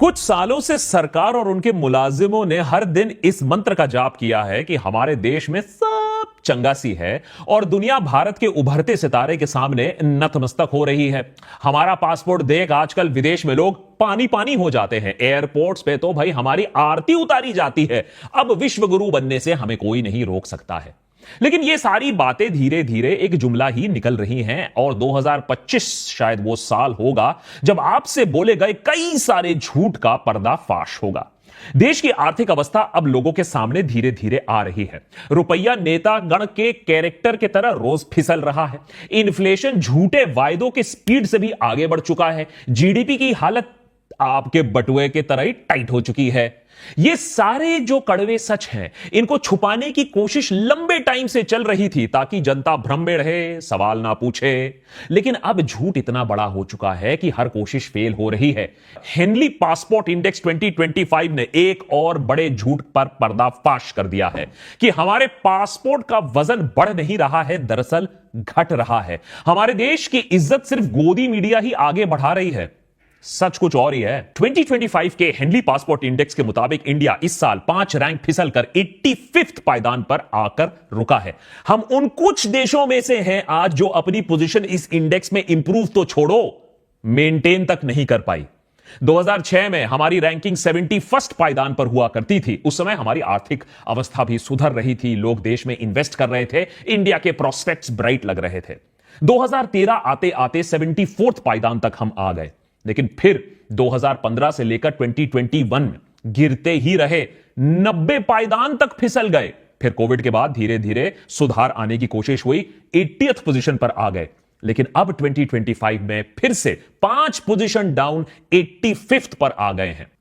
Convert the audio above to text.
कुछ सालों से सरकार और उनके मुलाजिमों ने हर दिन इस मंत्र का जाप किया है कि हमारे देश में सब चंगासी है और दुनिया भारत के उभरते सितारे के सामने नतमस्तक हो रही है। हमारा पासपोर्ट देख आजकल विदेश में लोग पानी पानी हो जाते हैं। एयरपोर्ट्स पे तो भाई हमारी आरती उतारी जाती है। अब विश्व गुरु बनने से हमें कोई नहीं रोक सकता है। लेकिन ये सारी बातें धीरे धीरे एक जुमला ही निकल रही हैं और 2025 शायद वो साल होगा जब आपसे बोले गए कई सारे झूठ का पर्दाफाश होगा। देश की आर्थिक अवस्था अब लोगों के सामने धीरे धीरे आ रही है। रुपया नेता गण के कैरेक्टर की तरह रोज फिसल रहा है। इन्फ्लेशन झूठे वायदों की स्पीड से भी आगे बढ़ चुका है। जीडीपी की हालत आपके बटुए की तरह ही टाइट हो चुकी है। ये सारे जो कड़वे सच हैं, इनको छुपाने की कोशिश लंबे टाइम से चल रही थी ताकि जनता भ्रम में रहे, सवाल ना पूछे। लेकिन अब झूठ इतना बड़ा हो चुका है कि हर कोशिश फेल हो रही है। हेनली पासपोर्ट इंडेक्स 2025 ने एक और बड़े झूठ पर पर्दाफाश कर दिया है कि हमारे पासपोर्ट का वजन बढ़ नहीं रहा है, दरअसल घट रहा है। हमारे देश की इज्जत सिर्फ गोदी मीडिया ही आगे बढ़ा रही है। सच कुछ और ही है। 2025 के हेनली पासपोर्ट इंडेक्स के मुताबिक इंडिया इस साल 5 रैंक फिसलकर 85th पायदान पर आकर रुका है। हम उन कुछ देशों में से हैं आज जो अपनी पोजीशन इस इंडेक्स में इंप्रूव तो छोड़ो, मेंटेन तक नहीं कर पाई। 2006 में हमारी रैंकिंग 71st पायदान पर हुआ करती थी। उस समय हमारी आर्थिक अवस्था भी सुधर रही थी, लोग देश में इन्वेस्ट कर रहे थे, इंडिया के प्रोस्पेक्ट्स ब्राइट लग रहे थे। 2013 आते आते 74th पायदान तक हम आ गए, लेकिन फिर 2015 से लेकर 2021 में गिरते ही रहे, 90 पायदान तक फिसल गए। फिर कोविड के बाद धीरे धीरे सुधार आने की कोशिश हुई, 80th पोजीशन पर आ गए। लेकिन अब 2025 में फिर से 5 पोजीशन डाउन 85th पर आ गए हैं।